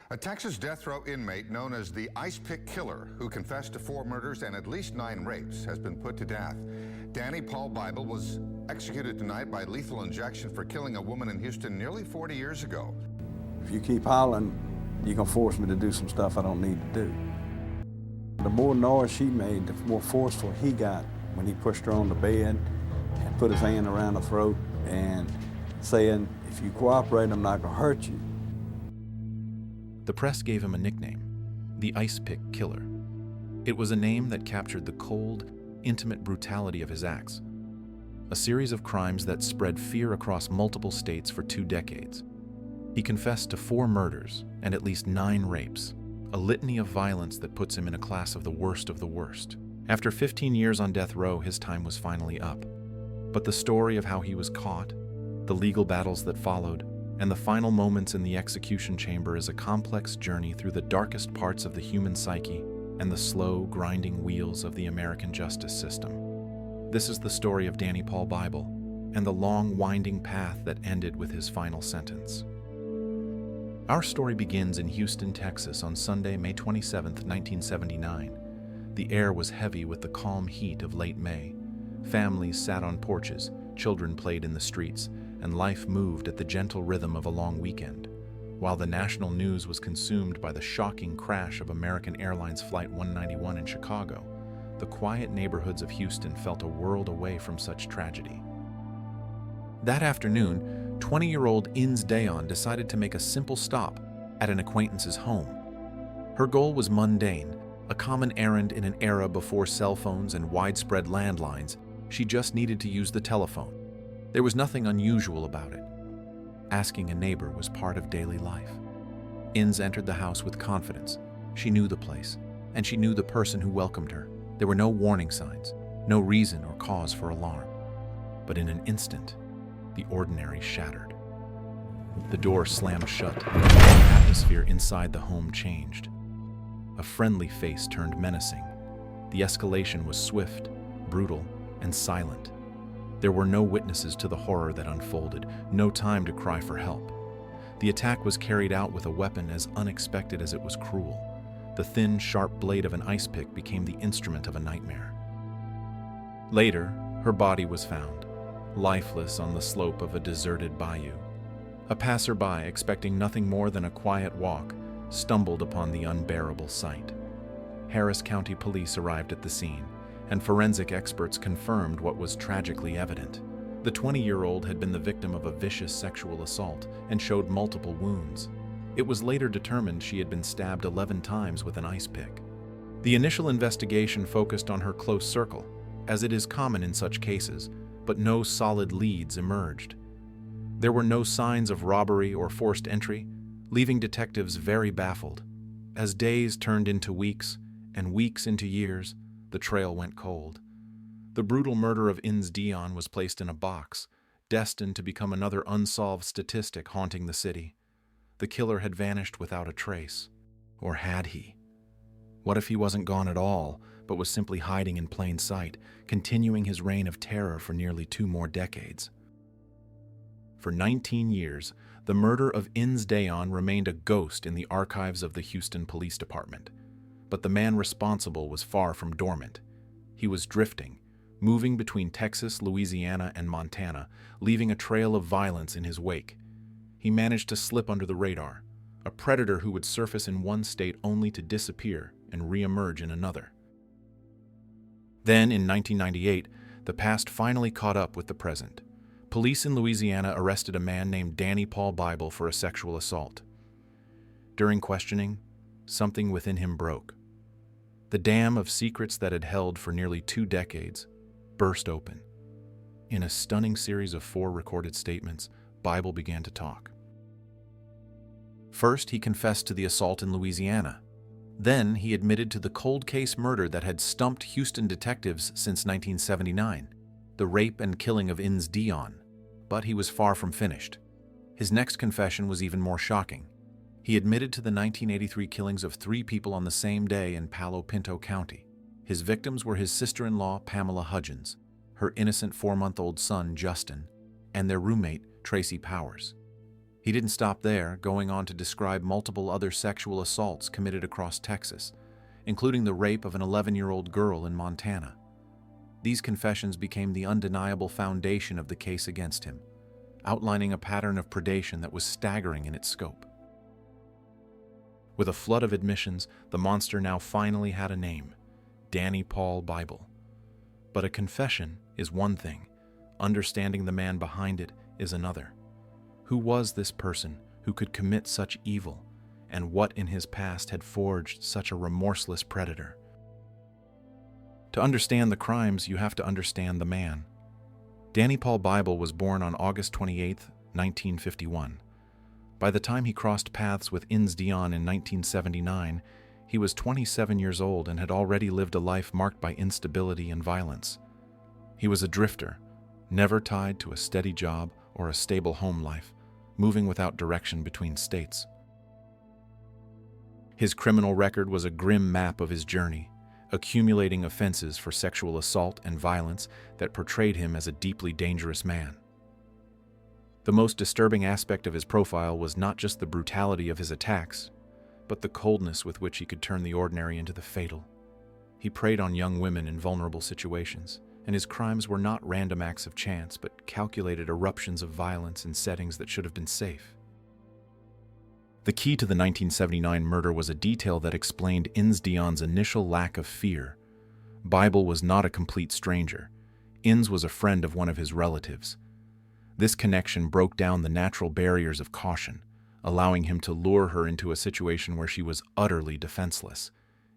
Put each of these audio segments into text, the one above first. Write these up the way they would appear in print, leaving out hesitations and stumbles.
A Texas death row inmate known as the Ice Pick Killer, who confessed to 4 murders and at least 9 rapes, has been put to death. Danny Paul Bible was executed tonight by lethal injection for killing a woman in Houston nearly 40 years ago. If you keep hollering, you're gonna force me to do some stuff I don't need to do. The more noise she made, the more forceful he got when he pushed her on the bed and put his hand around her throat and saying, "If you cooperate, I'm not gonna hurt you." The press gave him a nickname, the Ice Pick Killer. It was a name that captured the cold, intimate brutality of his acts. A series of crimes that spread fear across multiple states for 2 decades. He confessed to 4 murders and at least 9 rapes, a litany of violence that puts him in a class of the worst of the worst. After 15 years on death row, his time was finally up. But the story of how he was caught, the legal battles that followed, and the final moments in the execution chamber is a complex journey through the darkest parts of the human psyche and the slow, grinding wheels of the American justice system. This is the story of Danny Paul Bible and the long, winding path that ended with his final sentence. Our story begins in Houston, Texas on Sunday, May 27, 1979. The air was heavy with the calm heat of late May. Families sat on porches, children played in the streets, and life moved at the gentle rhythm of a long weekend. While the national news was consumed by the shocking crash of American Airlines Flight 191 in Chicago, the quiet neighborhoods of Houston felt a world away from such tragedy. That afternoon, 20-year-old Inez Deaton decided to make a simple stop at an acquaintance's home. Her goal was mundane, a common errand in an era before cell phones and widespread landlines. She just needed to use the telephone. There was nothing unusual about it. Asking a neighbor was part of daily life. Inez entered the house with confidence. She knew the place, and she knew the person who welcomed her. There were no warning signs, no reason or cause for alarm. But in an instant, the ordinary shattered. The door slammed shut. The atmosphere inside the home changed. A friendly face turned menacing. The escalation was swift, brutal, and silent. There were no witnesses to the horror that unfolded, no time to cry for help. The attack was carried out with a weapon as unexpected as it was cruel. The thin, sharp blade of an ice pick became the instrument of a nightmare. Later, her body was found, lifeless on the slope of a deserted bayou. A passerby, expecting nothing more than a quiet walk, stumbled upon the unbearable sight. Harris County Police arrived at the scene, and forensic experts confirmed what was tragically evident. The 20-year-old had been the victim of a vicious sexual assault and showed multiple wounds. It was later determined she had been stabbed 11 times with an ice pick. The initial investigation focused on her close circle, as it is common in such cases, but no solid leads emerged. There were no signs of robbery or forced entry, leaving detectives very baffled. As days turned into weeks and weeks into years, the trail went cold. The brutal murder of Inez Deaton was placed in a box, destined to become another unsolved statistic haunting the city. The killer had vanished without a trace. Or had he? What if he wasn't gone at all, but was simply hiding in plain sight, continuing his reign of terror for nearly 2 more decades? For 19 years, the murder of Inez Deaton remained a ghost in the archives of the Houston Police Department. But the man responsible was far from dormant. He was drifting, moving between Texas, Louisiana, and Montana, leaving a trail of violence in his wake. He managed to slip under the radar, a predator who would surface in one state only to disappear and re-emerge in another. Then, in 1998, the past finally caught up with the present. Police in Louisiana arrested a man named Danny Paul Bible for a sexual assault. During questioning, something within him broke. The dam of secrets that had held for nearly 2 decades burst open. In a stunning series of 4 recorded statements, Bible began to talk. First, he confessed to the assault in Louisiana. Then, he admitted to the cold case murder that had stumped Houston detectives since 1979, the rape and killing of Inez Deaton. But he was far from finished. His next confession was even more shocking. He admitted to the 1983 killings of 3 people on the same day in Palo Pinto County. His victims were his sister-in-law, Pamela Hudgens, her innocent 4-month-old son, Justin, and their roommate, Tracy Powers. He didn't stop there, going on to describe multiple other sexual assaults committed across Texas, including the rape of an 11-year-old girl in Montana. These confessions became the undeniable foundation of the case against him, outlining a pattern of predation that was staggering in its scope. With a flood of admissions, the monster now finally had a name: Danny Paul Bible. But a confession is one thing, understanding the man behind it is another. Who was this person who could commit such evil, and what in his past had forged such a remorseless predator? To understand the crimes, you have to understand the man. Danny Paul Bible was born on August 28, 1951. By the time he crossed paths with Inez Deaton in 1979, he was 27 years old and had already lived a life marked by instability and violence. He was a drifter, never tied to a steady job or a stable home life, moving without direction between states. His criminal record was a grim map of his journey, accumulating offenses for sexual assault and violence that portrayed him as a deeply dangerous man. The most disturbing aspect of his profile was not just the brutality of his attacks, but the coldness with which he could turn the ordinary into the fatal. He preyed on young women in vulnerable situations, and his crimes were not random acts of chance, but calculated eruptions of violence in settings that should have been safe. The key to the 1979 murder was a detail that explained Inez Deaton's initial lack of fear. Bible was not a complete stranger. Inez was a friend of one of his relatives. This connection broke down the natural barriers of caution, allowing him to lure her into a situation where she was utterly defenseless.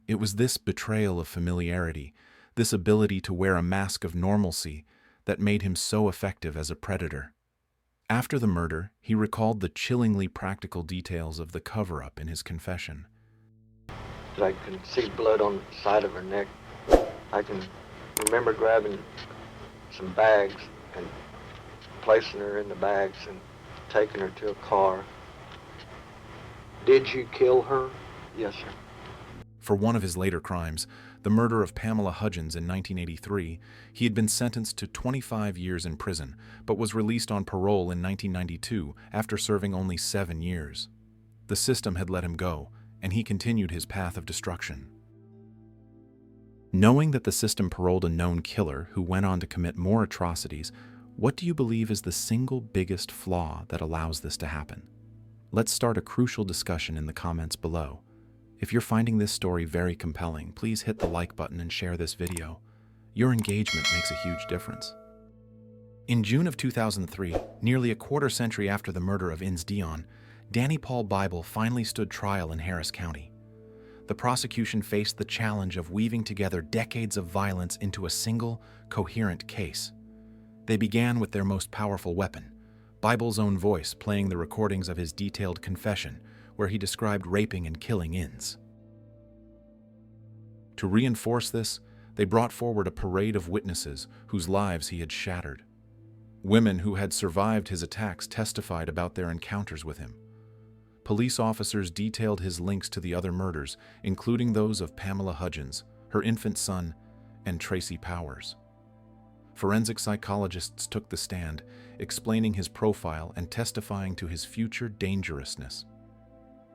It was this betrayal of familiarity, this ability to wear a mask of normalcy, that made him so effective as a predator. After the murder, he recalled the chillingly practical details of the cover-up in his confession. I can see blood on the side of her neck. I can remember grabbing some bags and placing her in the bags and taking her to a car. Did you kill her? Yes, sir. For one of his later crimes, the murder of Pamela Hudgens in 1983, he had been sentenced to 25 years in prison, but was released on parole in 1992 after serving only 7 years. The system had let him go, and he continued his path of destruction. Knowing that the system paroled a known killer who went on to commit more atrocities, what do you believe is the single biggest flaw that allows this to happen? Let's start a crucial discussion in the comments below. If you're finding this story very compelling, please hit the like button and share this video. Your engagement makes a huge difference. In June of 2003, nearly a quarter century after the murder of Inez Deaton, Danny Paul Bible finally stood trial in Harris County. The prosecution faced the challenge of weaving together decades of violence into a single, coherent case. They began with their most powerful weapon, Bible's own voice playing the recordings of his detailed confession, where he described raping and killing Inez. To reinforce this, they brought forward a parade of witnesses whose lives he had shattered. Women who had survived his attacks testified about their encounters with him. Police officers detailed his links to the other murders, including those of Pamela Hudgens, her infant son, and Tracy Powers. Forensic psychologists took the stand, explaining his profile and testifying to his future dangerousness.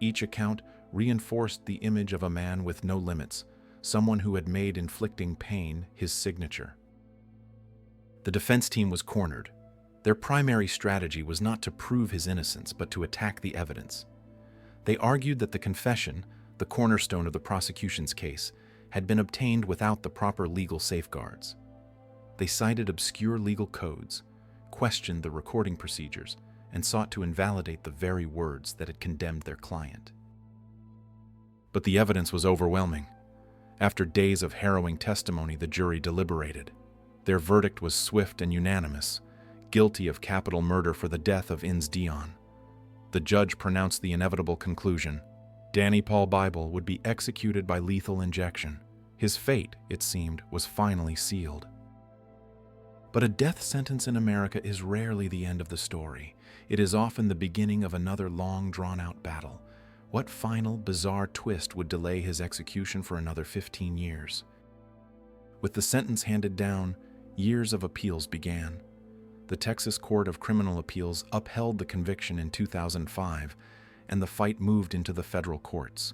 Each account reinforced the image of a man with no limits, someone who had made inflicting pain his signature. The defense team was cornered. Their primary strategy was not to prove his innocence, but to attack the evidence. They argued that the confession, the cornerstone of the prosecution's case, had been obtained without the proper legal safeguards. They cited obscure legal codes, questioned the recording procedures, and sought to invalidate the very words that had condemned their client. But the evidence was overwhelming. After days of harrowing testimony, the jury deliberated. Their verdict was swift and unanimous, guilty of capital murder for the death of Inez Deaton. The judge pronounced the inevitable conclusion: Danny Paul Bible would be executed by lethal injection. His fate, it seemed, was finally sealed. But a death sentence in America is rarely the end of the story. It is often the beginning of another long, drawn-out battle. What final, bizarre twist would delay his execution for another 15 years? With the sentence handed down, years of appeals began. The Texas Court of Criminal Appeals upheld the conviction in 2005, and the fight moved into the federal courts.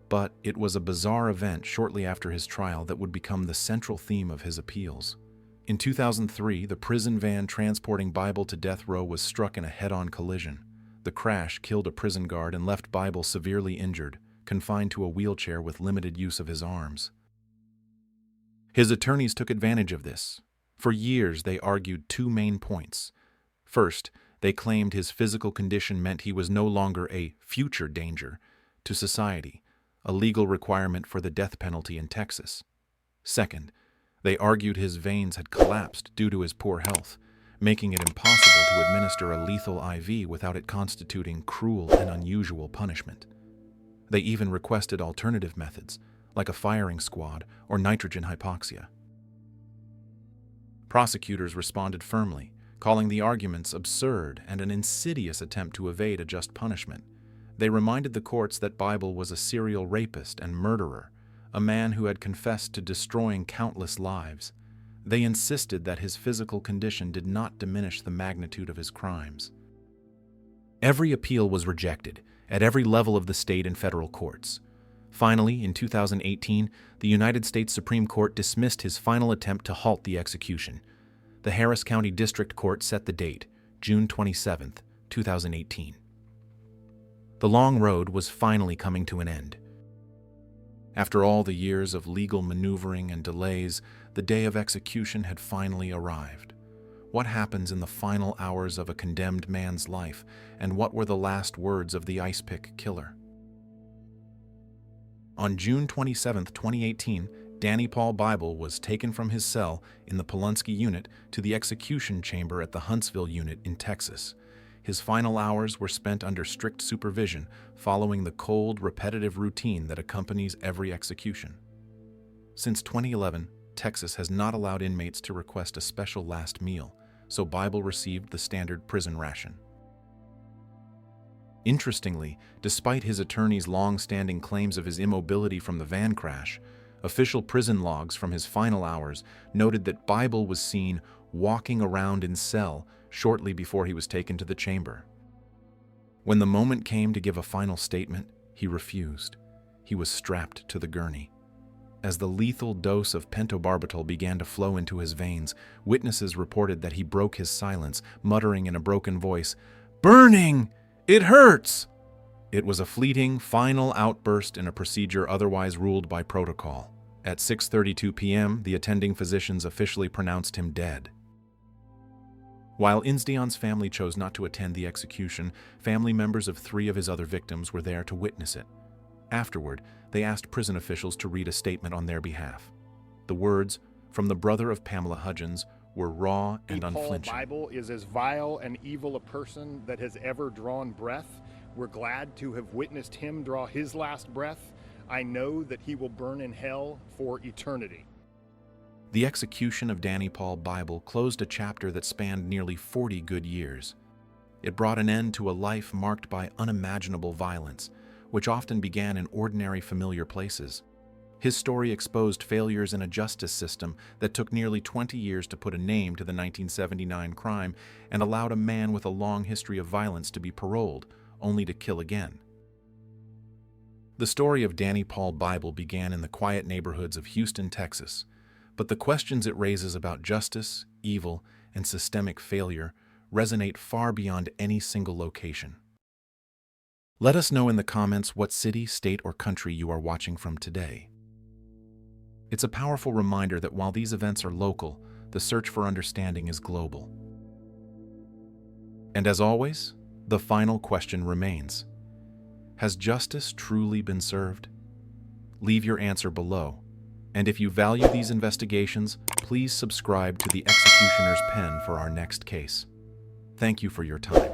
But it was a bizarre event shortly after his trial that would become the central theme of his appeals. In 2003, the prison van transporting Bible to death row was struck in a head-on collision. The crash killed a prison guard and left Bible severely injured, confined to a wheelchair with limited use of his arms. His attorneys took advantage of this. For years, they argued two main points. First, they claimed his physical condition meant he was no longer a future danger to society, a legal requirement for the death penalty in Texas. Second, they argued his veins had collapsed due to his poor health, making it impossible to administer a lethal IV without it constituting cruel and unusual punishment. They even requested alternative methods, like a firing squad or nitrogen hypoxia. Prosecutors responded firmly, calling the arguments absurd and an insidious attempt to evade a just punishment. They reminded the courts that Bible was a serial rapist and murderer, a man who had confessed to destroying countless lives. They insisted that his physical condition did not diminish the magnitude of his crimes. Every appeal was rejected, at every level of the state and federal courts. Finally, in 2018, the United States Supreme Court dismissed his final attempt to halt the execution. The Harris County District Court set the date, June 27, 2018. The long road was finally coming to an end. After all the years of legal maneuvering and delays, the day of execution had finally arrived. What happens in the final hours of a condemned man's life, and what were the last words of the ice pick killer? On June 27, 2018, Danny Paul Bible was taken from his cell in the Pulaski Unit to the execution chamber at the Huntsville Unit in Texas. His final hours were spent under strict supervision, following the cold, repetitive routine that accompanies every execution. Since 2011, Texas has not allowed inmates to request a special last meal, so Bible received the standard prison ration. Interestingly, despite his attorney's long-standing claims of his immobility from the van crash, official prison logs from his final hours noted that Bible was seen walking around in cell shortly before he was taken to the chamber. When the moment came to give a final statement, he refused. He was strapped to the gurney. As the lethal dose of pentobarbital began to flow into his veins, witnesses reported that he broke his silence, muttering in a broken voice, "Burning! It hurts!" It was a fleeting, final outburst in a procedure otherwise ruled by protocol. At 6:32 p.m., the attending physicians officially pronounced him dead. While Inez Deaton's family chose not to attend the execution, family members of 3 of his other victims were there to witness it. Afterward, they asked prison officials to read a statement on their behalf. The words, from the brother of Pamela Hudgens, were raw and unflinching. Paul Bible is as vile and evil a person that has ever drawn breath. We're glad to have witnessed him draw his last breath. I know that he will burn in hell for eternity. The execution of Danny Paul Bible closed a chapter that spanned nearly 40 good years. It brought an end to a life marked by unimaginable violence, which often began in ordinary, familiar places. His story exposed failures in a justice system that took nearly 20 years to put a name to the 1979 crime and allowed a man with a long history of violence to be paroled, only to kill again. The story of Danny Paul Bible began in the quiet neighborhoods of Houston, Texas, but the questions it raises about justice, evil, and systemic failure resonate far beyond any single location. Let us know in the comments what city, state, or country you are watching from today. It's a powerful reminder that while these events are local, the search for understanding is global. And as always, the final question remains: has justice truly been served? Leave your answer below. And if you value these investigations, please subscribe to the Executioner's Pen for our next case. Thank you for your time.